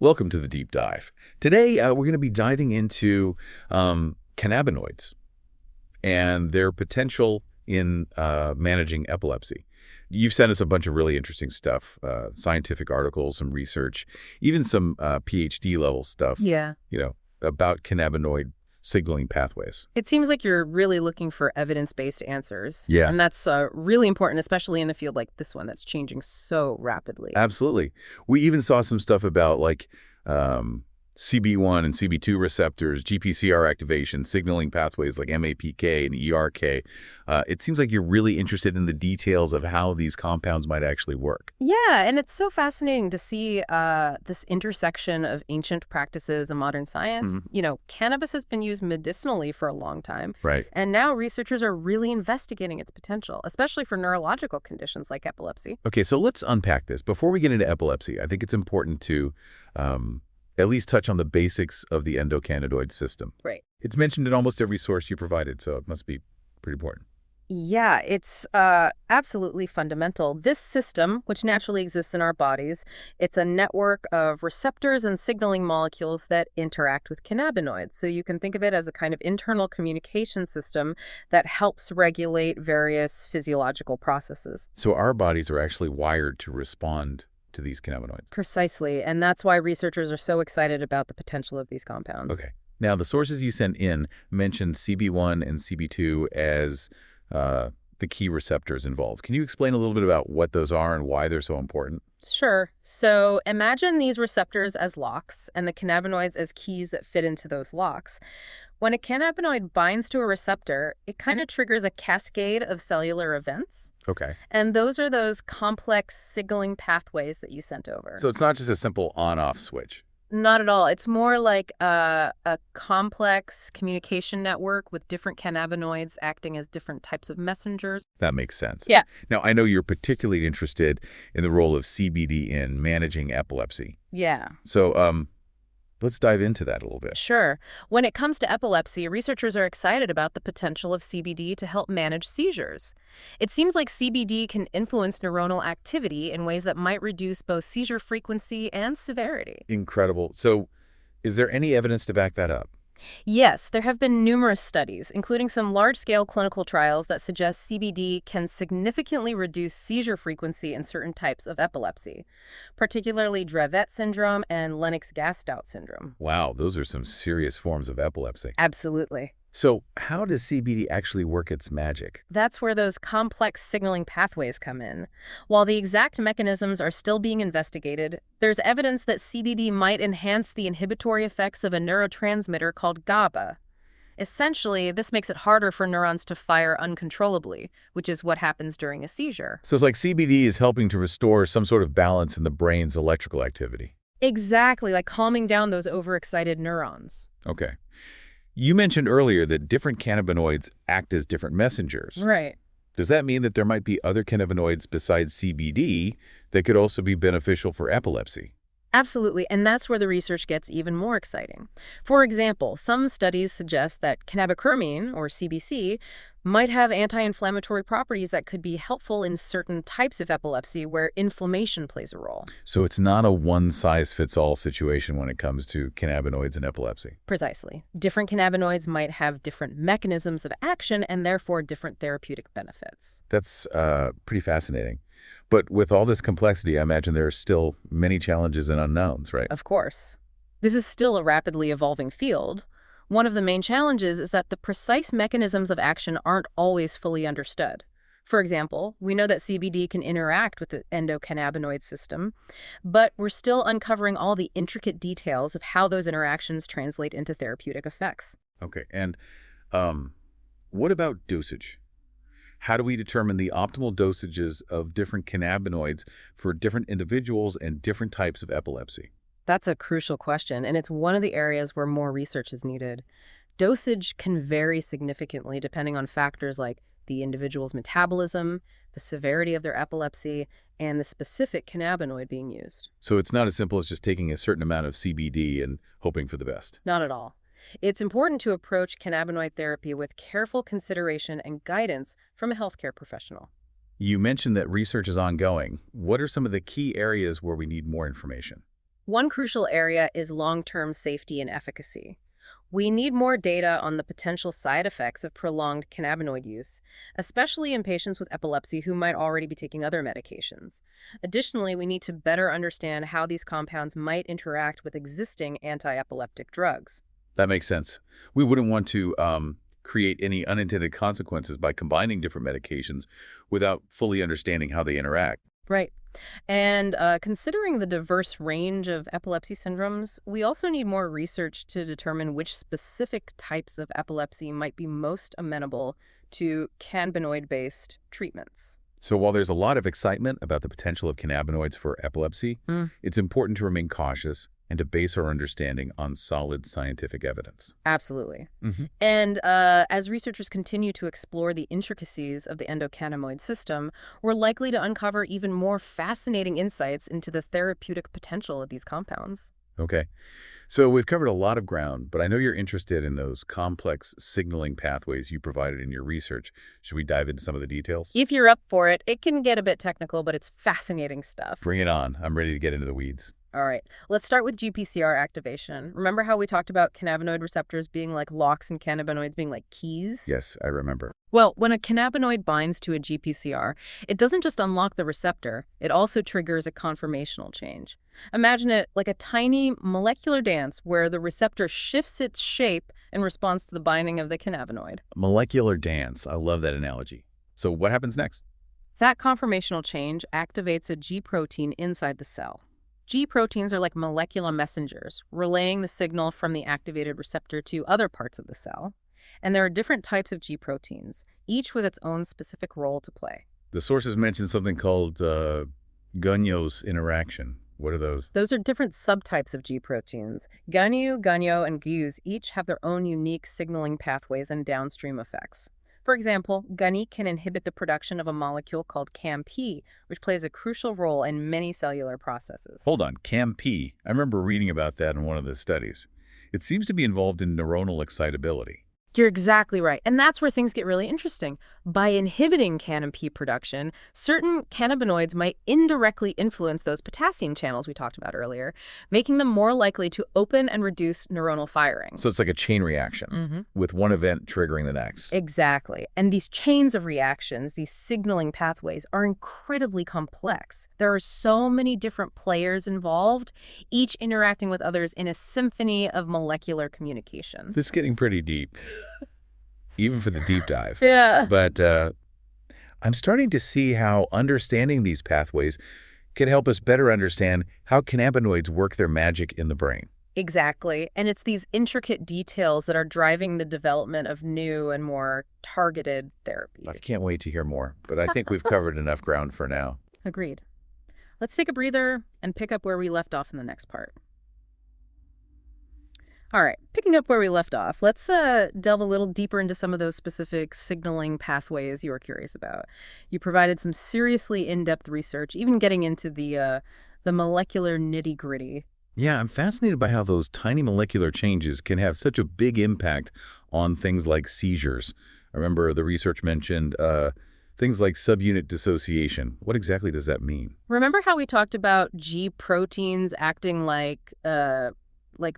Welcome to the deep dive. Today, we're going to be diving into cannabinoids and their potential in managing epilepsy. You've sent us a bunch of really interesting stuff, scientific articles, some research, even some PhD level stuff, Yeah. about cannabinoid signaling pathways. It seems like you're really looking for evidence-based answers. Yeah. And that's really important, especially in a field like this one that's changing so rapidly. Absolutely. We even saw some stuff about CB1 and CB2 receptors, GPCR activation, signaling pathways like MAPK and ERK. It seems like you're really interested in the details of how these compounds might actually work. Yeah, and it's so fascinating to see this intersection of ancient practices and modern science. Cannabis has been used medicinally for a long time. Right. And now researchers are really investigating its potential, especially for neurological conditions like epilepsy. Okay, so let's unpack this. Before we get into epilepsy, I think it's important to at least touch on the basics of the endocannabinoid system. Right. It's mentioned in almost every source you provided, so it must be pretty important. Yeah, it's absolutely fundamental. This system, which naturally exists in our bodies, it's a network of receptors and signaling molecules that interact with cannabinoids. So you can think of it as a kind of internal communication system that helps regulate various physiological processes. So our bodies are actually wired to respond to these cannabinoids. Precisely, and that's why researchers are so excited about the potential of these compounds. Okay. Now, the sources you sent in mentioned CB1 and CB2 as the key receptors involved. Can you explain a little bit about what those are and why they're so important? Sure. So imagine these receptors as locks and the cannabinoids as keys that fit into those locks. When a cannabinoid binds to a receptor, it kind of triggers a cascade of cellular events. Okay. And those are those complex signaling pathways that you sent over. So it's not just a simple on-off switch. Not at all. It's more like a complex communication network with different cannabinoids acting as different types of messengers. That makes sense. Yeah. Now, I know you're particularly interested in the role of CBD in managing epilepsy. Yeah. So let's dive into that a little bit. Sure. When it comes to epilepsy, researchers are excited about the potential of CBD to help manage seizures. It seems like CBD can influence neuronal activity in ways that might reduce both seizure frequency and severity. Incredible. So is there any evidence to back that up? Yes, there have been numerous studies, including some large-scale clinical trials that suggest CBD can significantly reduce seizure frequency in certain types of epilepsy, particularly Dravet syndrome and Lennox-Gastaut syndrome. Wow, those are some serious forms of epilepsy. Absolutely. So how does CBD actually work its magic? That's where those complex signaling pathways come in. While the exact mechanisms are still being investigated, there's evidence that CBD might enhance the inhibitory effects of a neurotransmitter called GABA. Essentially, this makes it harder for neurons to fire uncontrollably, which is what happens during a seizure. So it's like CBD is helping to restore some sort of balance in the brain's electrical activity. Exactly, like calming down those overexcited neurons. Okay. You mentioned earlier that different cannabinoids act as different messengers. Right. Does that mean that there might be other cannabinoids besides CBD that could also be beneficial for epilepsy? Absolutely, and that's where the research gets even more exciting. For example, some studies suggest that cannabichromine, or CBC, might have anti-inflammatory properties that could be helpful in certain types of epilepsy where inflammation plays a role. So it's not a one-size-fits-all situation when it comes to cannabinoids and epilepsy. Precisely. Different cannabinoids might have different mechanisms of action and therefore different therapeutic benefits. That's pretty fascinating. But with all this complexity, I imagine there are still many challenges and unknowns, right? Of course. This is still a rapidly evolving field. One of the main challenges is that the precise mechanisms of action aren't always fully understood. For example, we know that CBD can interact with the endocannabinoid system, but we're still uncovering all the intricate details of how those interactions translate into therapeutic effects. Okay, and what about dosage? How do we determine the optimal dosages of different cannabinoids for different individuals and different types of epilepsy? That's a crucial question, and it's one of the areas where more research is needed. Dosage can vary significantly depending on factors like the individual's metabolism, the severity of their epilepsy, and the specific cannabinoid being used. So it's not as simple as just taking a certain amount of CBD and hoping for the best. Not at all. It's important to approach cannabinoid therapy with careful consideration and guidance from a healthcare professional. You mentioned that research is ongoing. What are some of the key areas where we need more information? One crucial area is long-term safety and efficacy. We need more data on the potential side effects of prolonged cannabinoid use, especially in patients with epilepsy who might already be taking other medications. Additionally, we need to better understand how these compounds might interact with existing anti-epileptic drugs. That makes sense. We wouldn't want to create any unintended consequences by combining different medications without fully understanding how they interact. Right. And considering the diverse range of epilepsy syndromes, we also need more research to determine which specific types of epilepsy might be most amenable to cannabinoid-based treatments. So while there's a lot of excitement about the potential of cannabinoids for epilepsy, it's important to remain cautious and to base our understanding on solid scientific evidence. Absolutely. Hmm. And as researchers continue to explore the intricacies of the endocannabinoid system, we're likely to uncover even more fascinating insights into the therapeutic potential of these compounds. Okay. So we've covered a lot of ground, but I know you're interested in those complex signaling pathways you provided in your research. Should we dive into some of the details? If you're up for it, it can get a bit technical, but it's fascinating stuff. Bring it on. I'm ready to get into the weeds. All right, let's start with GPCR activation. Remember how we talked about cannabinoid receptors being like locks and cannabinoids being like keys? Yes, I remember. Well, when a cannabinoid binds to a GPCR, it doesn't just unlock the receptor, it also triggers a conformational change. Imagine it like a tiny molecular dance where the receptor shifts its shape in response to the binding of the cannabinoid. Molecular dance. I love that analogy. So what happens next? That conformational change activates a G protein inside the cell. G proteins are like molecular messengers, relaying the signal from the activated receptor to other parts of the cell. And there are different types of G proteins, each with its own specific role to play. The sources mentioned something called Gagneau's interaction. What are those? Those are different subtypes of G proteins. Gagneau, and Gu's each have their own unique signaling pathways and downstream effects. For example, Gani can inhibit the production of a molecule called CAMP, which plays a crucial role in many cellular processes. Hold on, CAMP. I remember reading about that in one of the studies. It seems to be involved in neuronal excitability. You're exactly right. And that's where things get really interesting. By inhibiting CAMP production, certain cannabinoids might indirectly influence those potassium channels we talked about earlier, making them more likely to open and reduce neuronal firing. So it's like a chain reaction, with one event triggering the next. Exactly. And these chains of reactions, these signaling pathways, are incredibly complex. There are so many different players involved, each interacting with others in a symphony of molecular communication. This is getting pretty deep. Even for the deep dive. Yeah. But I'm starting to see how understanding these pathways can help us better understand how cannabinoids work their magic in the brain. Exactly. And it's these intricate details that are driving the development of new and more targeted therapies. I can't wait to hear more, but I think we've covered enough ground for now. Agreed. Let's take a breather and pick up where we left off in the next part. All right, picking up where we left off, let's delve a little deeper into some of those specific signaling pathways you were curious about. You provided some seriously in-depth research, even getting into the molecular nitty-gritty. Yeah, I'm fascinated by how those tiny molecular changes can have such a big impact on things like seizures. I remember the research mentioned things like subunit dissociation. What exactly does that mean? Remember how we talked about G proteins acting like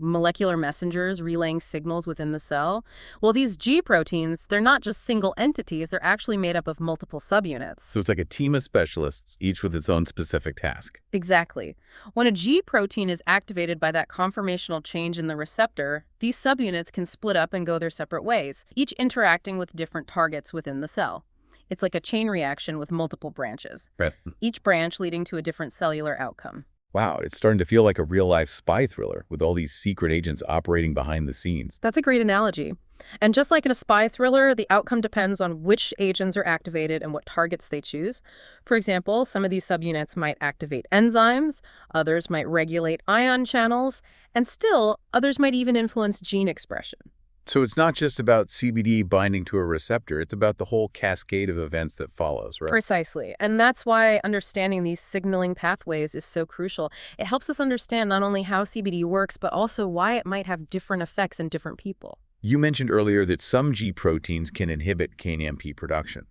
molecular messengers relaying signals within the cell? Well, these G proteins, they're not just single entities, they're actually made up of multiple subunits. So it's like a team of specialists, each with its own specific task. Exactly. When a G protein is activated by that conformational change in the receptor, these subunits can split up and go their separate ways, each interacting with different targets within the cell. It's like a chain reaction with multiple branches, Right. each branch leading to a different cellular outcome. Wow, it's starting to feel like a real-life spy thriller with all these secret agents operating behind the scenes. That's a great analogy. And just like in a spy thriller, the outcome depends on which agents are activated and what targets they choose. For example, some of these subunits might activate enzymes, others might regulate ion channels, and still, others might even influence gene expression. So it's not just about CBD binding to a receptor, it's about the whole cascade of events that follows, right? Precisely. And that's why understanding these signaling pathways is so crucial. It helps us understand not only how CBD works, but also why it might have different effects in different people. You mentioned earlier that some G proteins can inhibit CAMP production.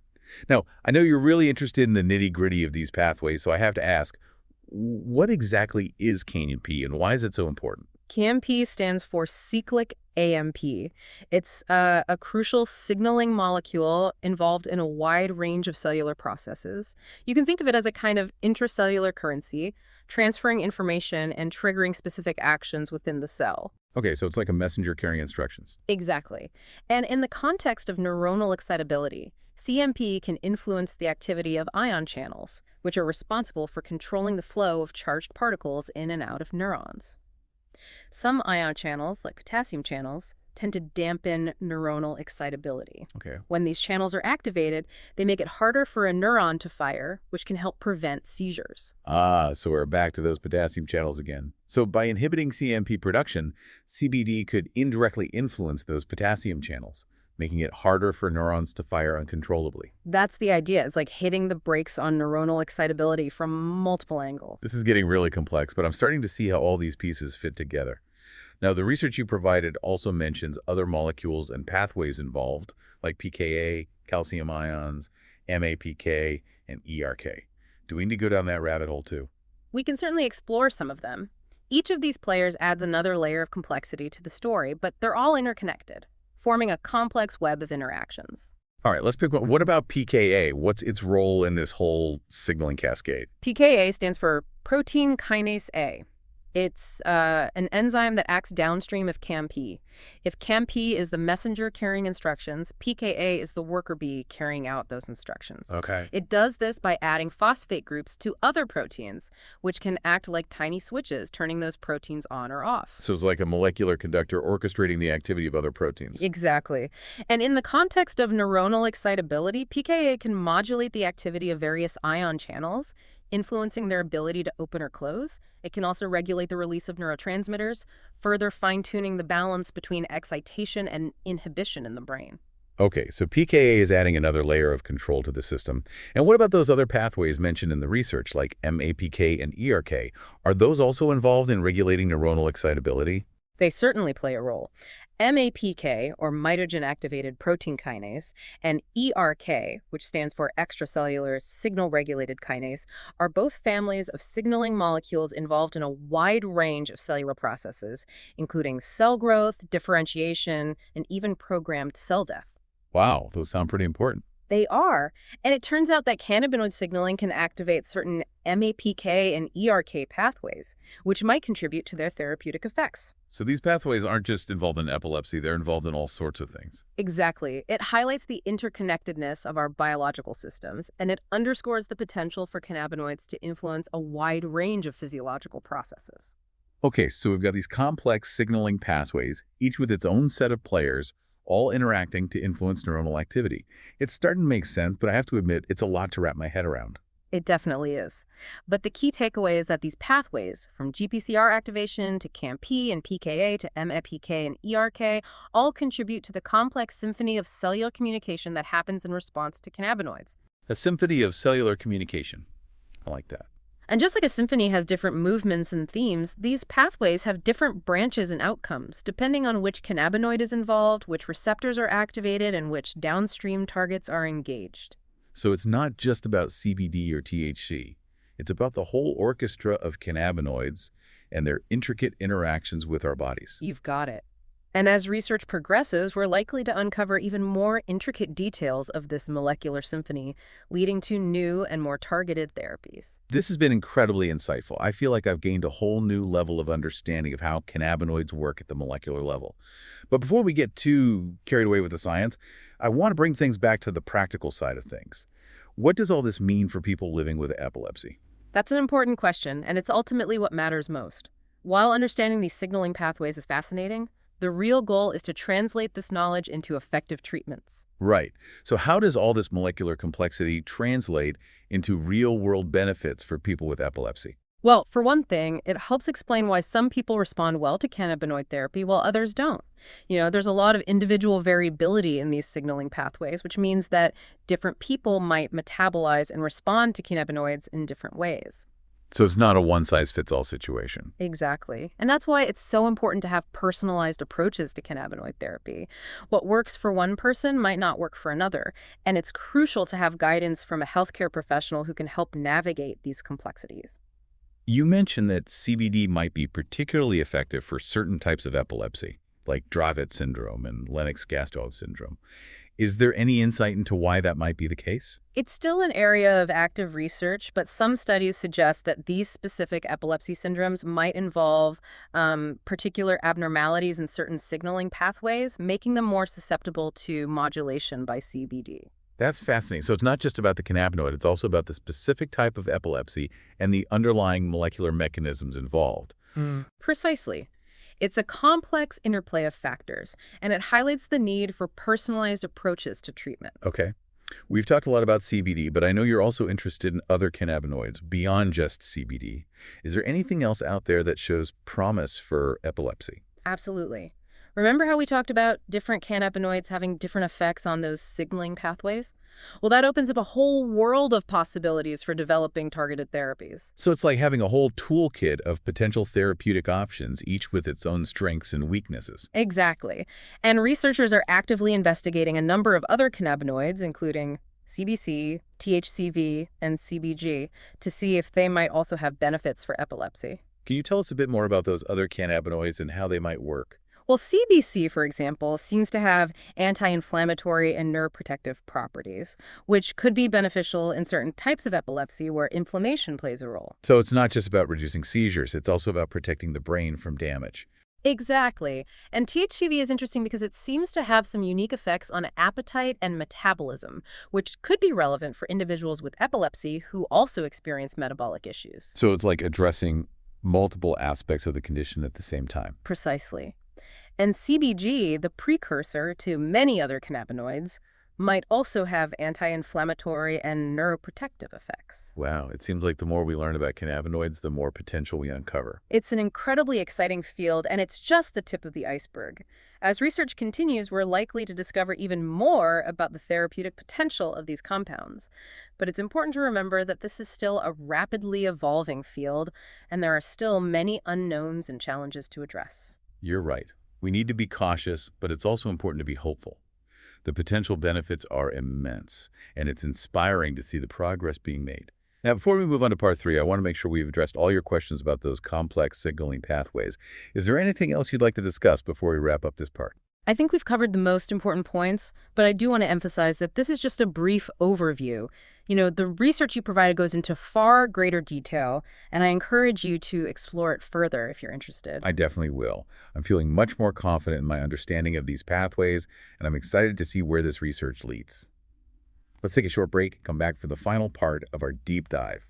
Now, I know you're really interested in the nitty-gritty of these pathways, so I have to ask, What exactly is CANP and why is it so important? CAMP stands for cyclic AMP. It's a crucial signaling molecule involved in a wide range of cellular processes. You can think of it as a kind of intracellular currency, transferring information and triggering specific actions within the cell. Okay, so it's like a messenger carrying instructions. Exactly. And in the context of neuronal excitability, CMP can influence the activity of ion channels, which are responsible for controlling the flow of charged particles in and out of neurons. Some ion channels, like potassium channels, tend to dampen neuronal excitability. Okay. When these channels are activated, they make it harder for a neuron to fire, which can help prevent seizures. So we're back to those potassium channels again. So by inhibiting CMP production, CBD could indirectly influence those potassium channels, making it harder for neurons to fire uncontrollably. That's the idea. It's like hitting the brakes on neuronal excitability from multiple angles. This is getting really complex, but I'm starting to see how all these pieces fit together. Now, the research you provided also mentions other molecules and pathways involved, like pKa, calcium ions, MAPK, and ERK. Do we need to go down that rabbit hole too? We can certainly explore some of them. Each of these players adds another layer of complexity to the story, but they're all interconnected, forming a complex web of interactions. All right, let's pick one. What about pKa? What's its role in this whole signaling cascade? pKa stands for protein kinase A. It's an enzyme that acts downstream of CAMP. If CAMP is the messenger carrying instructions, pKa is the worker bee carrying out those instructions. Okay. It does this by adding phosphate groups to other proteins, which can act like tiny switches, turning those proteins on or off. So it's like a molecular conductor orchestrating the activity of other proteins. Exactly. And in the context of neuronal excitability, pKa can modulate the activity of various ion channels, influencing their ability to open or close. It can also regulate the release of neurotransmitters, further fine-tuning the balance between excitation and inhibition in the brain. Okay, so pKa is adding another layer of control to the system. And what about those other pathways mentioned in the research, like MAPK and ERK? Are those also involved in regulating neuronal excitability? They certainly play a role. MAPK, or mitogen-activated protein kinase, and ERK, which stands for extracellular signal-regulated kinase, are both families of signaling molecules involved in a wide range of cellular processes, including cell growth, differentiation, and even programmed cell death. Wow, those sound pretty important. They are, and it turns out that cannabinoid signaling can activate certain MAPK and ERK pathways, which might contribute to their therapeutic effects. So these pathways aren't just involved in epilepsy, they're involved in all sorts of things. Exactly. It highlights the interconnectedness of our biological systems, and it underscores the potential for cannabinoids to influence a wide range of physiological processes. Okay, so we've got these complex signaling pathways, each with its own set of players, all interacting to influence neuronal activity. It's starting to make sense, but I have to admit, it's a lot to wrap my head around. It definitely is. But the key takeaway is that these pathways, from GPCR activation to CAMP and pKa to MAPK and ERK, all contribute to the complex symphony of cellular communication that happens in response to cannabinoids. A symphony of cellular communication. I like that. And just like a symphony has different movements and themes, these pathways have different branches and outcomes, depending on which cannabinoid is involved, which receptors are activated, and which downstream targets are engaged. So it's not just about CBD or THC. It's about the whole orchestra of cannabinoids and their intricate interactions with our bodies. You've got it. And as research progresses, we're likely to uncover even more intricate details of this molecular symphony, leading to new and more targeted therapies. This has been incredibly insightful. I feel like I've gained a whole new level of understanding of how cannabinoids work at the molecular level. But before we get too carried away with the science, I want to bring things back to the practical side of things. What does all this mean for people living with epilepsy? That's an important question, and it's ultimately what matters most. While understanding these signaling pathways is fascinating, the real goal is to translate this knowledge into effective treatments. Right. So how does all this molecular complexity translate into real-world benefits for people with epilepsy? Well, for one thing, it helps explain why some people respond well to cannabinoid therapy while others don't. There's a lot of individual variability in these signaling pathways, which means that different people might metabolize and respond to cannabinoids in different ways. So it's not a one-size-fits-all situation. Exactly. And that's why it's so important to have personalized approaches to cannabinoid therapy. What works for one person might not work for another, and it's crucial to have guidance from a healthcare professional who can help navigate these complexities. You mentioned that CBD might be particularly effective for certain types of epilepsy, like Dravet syndrome and Lennox-Gastaut syndrome. Is there any insight into why that might be the case? It's still an area of active research, but some studies suggest that these specific epilepsy syndromes might involve particular abnormalities in certain signaling pathways, making them more susceptible to modulation by CBD. That's fascinating. So it's not just about the cannabinoid, it's also about the specific type of epilepsy and the underlying molecular mechanisms involved. Precisely. It's a complex interplay of factors, and it highlights the need for personalized approaches to treatment. Okay. We've talked a lot about CBD, but I know you're also interested in other cannabinoids beyond just CBD. Is there anything else out there that shows promise for epilepsy? Absolutely. Remember how we talked about different cannabinoids having different effects on those signaling pathways? Well, that opens up a whole world of possibilities for developing targeted therapies. So it's like having a whole toolkit of potential therapeutic options, each with its own strengths and weaknesses. Exactly. And researchers are actively investigating a number of other cannabinoids, including CBC, THCV, and CBG, to see if they might also have benefits for epilepsy. Can you tell us a bit more about those other cannabinoids and how they might work? Well, CBC, for example, seems to have anti-inflammatory and neuroprotective properties, which could be beneficial in certain types of epilepsy where inflammation plays a role. So it's not just about reducing seizures, it's also about protecting the brain from damage. Exactly. And THCV is interesting because it seems to have some unique effects on appetite and metabolism, which could be relevant for individuals with epilepsy who also experience metabolic issues. So it's like addressing multiple aspects of the condition at the same time. Precisely. And CBG, the precursor to many other cannabinoids, might also have anti-inflammatory and neuroprotective effects. Wow, it seems like the more we learn about cannabinoids, the more potential we uncover. It's an incredibly exciting field, and it's just the tip of the iceberg. As research continues, we're likely to discover even more about the therapeutic potential of these compounds. But it's important to remember that this is still a rapidly evolving field, and there are still many unknowns and challenges to address. You're right. We need to be cautious, but it's also important to be hopeful. The potential benefits are immense, and it's inspiring to see the progress being made. Now, before we move on to part 3, I want to make sure we've addressed all your questions about those complex signaling pathways. Is there anything else you'd like to discuss before we wrap up this part? I think we've covered the most important points, but I do want to emphasize that this is just a brief overview. The research you provided goes into far greater detail, and I encourage you to explore it further if you're interested. I definitely will. I'm feeling much more confident in my understanding of these pathways, and I'm excited to see where this research leads. Let's take a short break and come back for the final part of our deep dive.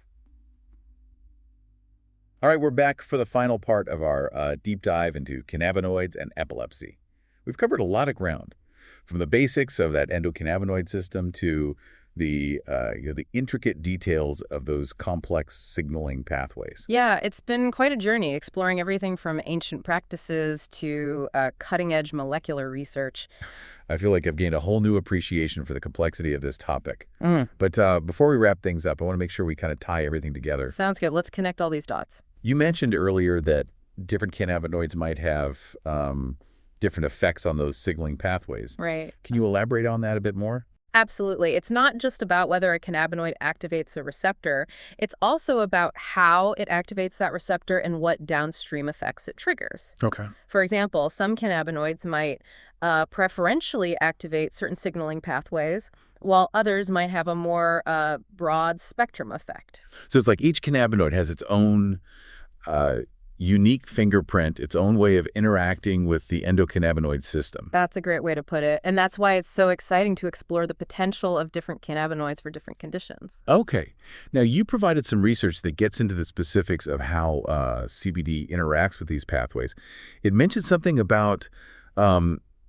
All right, we're back for the final part of our deep dive into cannabinoids and epilepsy. We've covered a lot of ground, from the basics of that endocannabinoid system to the intricate details of those complex signaling pathways. Yeah, it's been quite a journey exploring everything from ancient practices to cutting-edge molecular research. I feel like I've gained a whole new appreciation for the complexity of this topic. But before we wrap things up, I want to make sure we kind of tie everything together. Sounds good. Let's connect all these dots. You mentioned earlier that different cannabinoids might have different effects on those signaling pathways. Right. Can you elaborate on that a bit more? Absolutely. It's not just about whether a cannabinoid activates a receptor. It's also about how it activates that receptor and what downstream effects it triggers. Okay. For example, some cannabinoids might preferentially activate certain signaling pathways, while others might have a more broad spectrum effect. So it's like each cannabinoid has its own unique fingerprint, its own way of interacting with the endocannabinoid system. That's a great way to put it. And that's why it's so exciting to explore the potential of different cannabinoids for different conditions. Okay. Now, you provided some research that gets into the specifics of how CBD interacts with these pathways. It mentioned something about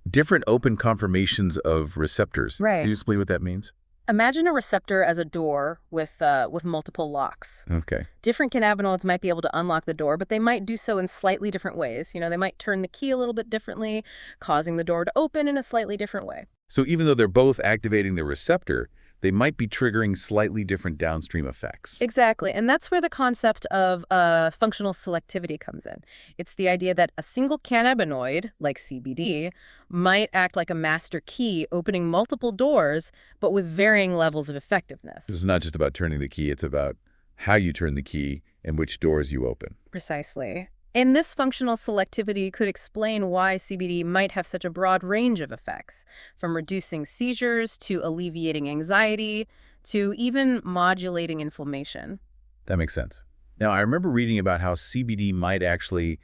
different open conformations of receptors. Right. Can you explain what that means? Imagine a receptor as a door with multiple locks. Okay. Different cannabinoids might be able to unlock the door, but they might do so in slightly different ways. They might turn the key a little bit differently, causing the door to open in a slightly different way. So even though they're both activating the receptor, they might be triggering slightly different downstream effects. Exactly. And that's where the concept of functional selectivity comes in. It's the idea that a single cannabinoid, like CBD, might act like a master key, opening multiple doors, but with varying levels of effectiveness. This is not just about turning the key, it's about how you turn the key and which doors you open. Precisely. And this functional selectivity could explain why CBD might have such a broad range of effects, from reducing seizures to alleviating anxiety to even modulating inflammation. That makes sense. Now, I remember reading about how CBD might actually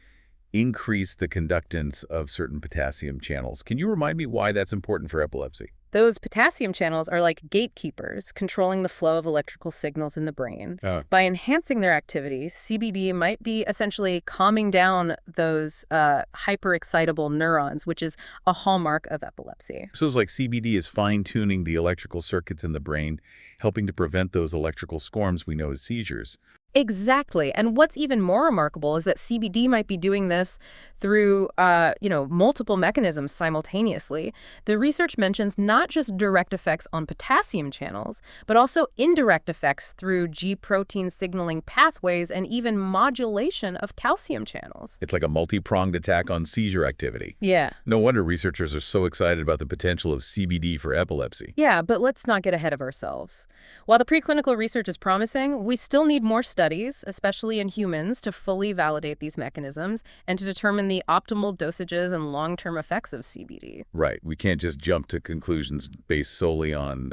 increase the conductance of certain potassium channels. Can you remind me why that's important for epilepsy? Those potassium channels are like gatekeepers, controlling the flow of electrical signals in the brain. By enhancing their activity, CBD might be essentially calming down those hyperexcitable neurons, which is a hallmark of epilepsy. So it's like CBD is fine-tuning the electrical circuits in the brain, helping to prevent those electrical storms we know as seizures. Exactly. And what's even more remarkable is that CBD might be doing this through, multiple mechanisms simultaneously. The research mentions not just direct effects on potassium channels, but also indirect effects through G protein signaling pathways and even modulation of calcium channels. It's like a multi-pronged attack on seizure activity. Yeah. No wonder researchers are so excited about the potential of CBD for epilepsy. Yeah, but let's not get ahead of ourselves. While the preclinical research is promising, we still need more studies, especially in humans, to fully validate these mechanisms and to determine the optimal dosages and long-term effects of CBD. Right. We can't just jump to conclusions based solely on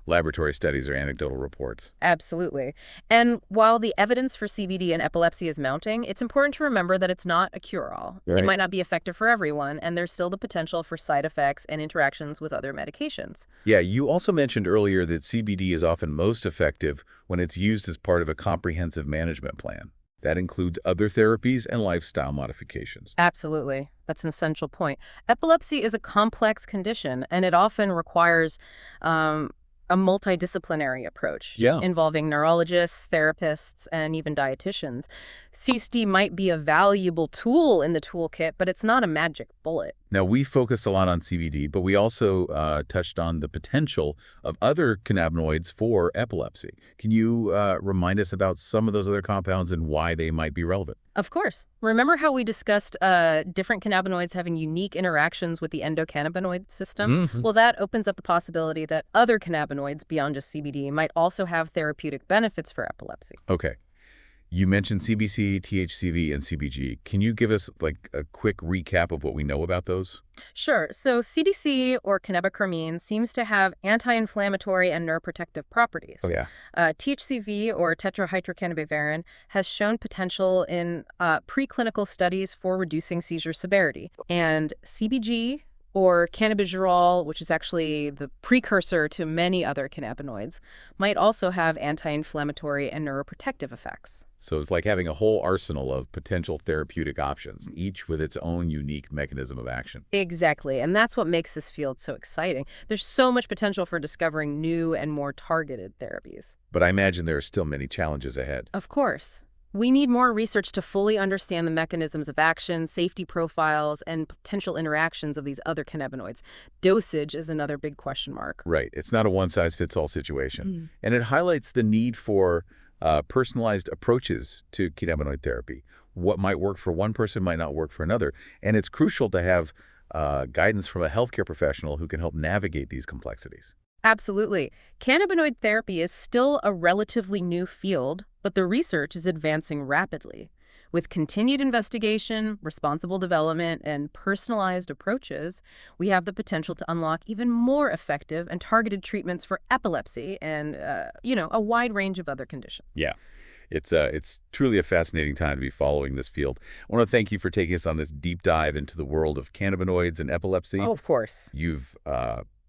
laboratory studies or anecdotal reports. Absolutely. And while the evidence for CBD and epilepsy is mounting, it's important to remember that it's not a cure-all. Right. It might not be effective for everyone, and there's still the potential for side effects and interactions with other medications. Yeah, you also mentioned earlier that CBD is often most effective when it's used as part of a comprehensive management plan. That includes other therapies and lifestyle modifications. Absolutely. That's an essential point. Epilepsy is a complex condition, and it often requires a multidisciplinary approach involving neurologists, therapists, and even dietitians. CST might be a valuable tool in the toolkit, but it's not a magic bullet. Now, we focus a lot on CBD, but we also touched on the potential of other cannabinoids for epilepsy. Can you remind us about some of those other compounds and why they might be relevant? Of course. Remember how we discussed different cannabinoids having unique interactions with the endocannabinoid system? Well, that opens up the possibility that other cannabinoids beyond just CBD might also have therapeutic benefits for epilepsy. Okay. You mentioned CBC, THCV, and CBG. Can you give us like a quick recap of what we know about those? Sure. So CDC, or cannabichromene, seems to have anti-inflammatory and neuroprotective properties. Oh, yeah. THCV, or tetrahydrocannabivarin, has shown potential in preclinical studies for reducing seizure severity. And CBG, or cannabigerol, which is actually the precursor to many other cannabinoids, might also have anti-inflammatory and neuroprotective effects. So it's like having a whole arsenal of potential therapeutic options, each with its own unique mechanism of action. Exactly, and that's what makes this field so exciting. There's so much potential for discovering new and more targeted therapies. But I imagine there are still many challenges ahead. Of course. We need more research to fully understand the mechanisms of action, safety profiles, and potential interactions of these other cannabinoids. Dosage is another big question mark. Right. It's not a one-size-fits-all situation. And it highlights the need for personalized approaches to cannabinoid therapy. What might work for one person might not work for another. And it's crucial to have guidance from a healthcare professional who can help navigate these complexities. Absolutely. Cannabinoid therapy is still a relatively new field, but the research is advancing rapidly. With continued investigation, responsible development, and personalized approaches, we have the potential to unlock even more effective and targeted treatments for epilepsy and, a wide range of other conditions. Yeah. It's truly a fascinating time to be following this field. I want to thank you for taking us on this deep dive into the world of cannabinoids and epilepsy. Oh, of course. You've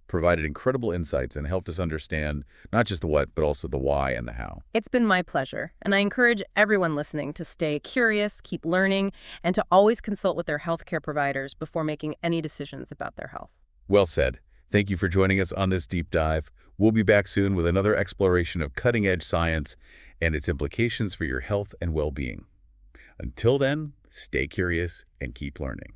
provided incredible insights and helped us understand not just the what, but also the why and the how. It's been my pleasure, and I encourage everyone listening to stay curious, keep learning, and to always consult with their healthcare providers before making any decisions about their health. Well said. Thank you for joining us on this deep dive. We'll be back soon with another exploration of cutting-edge science and its implications for your health and well-being. Until then, stay curious and keep learning.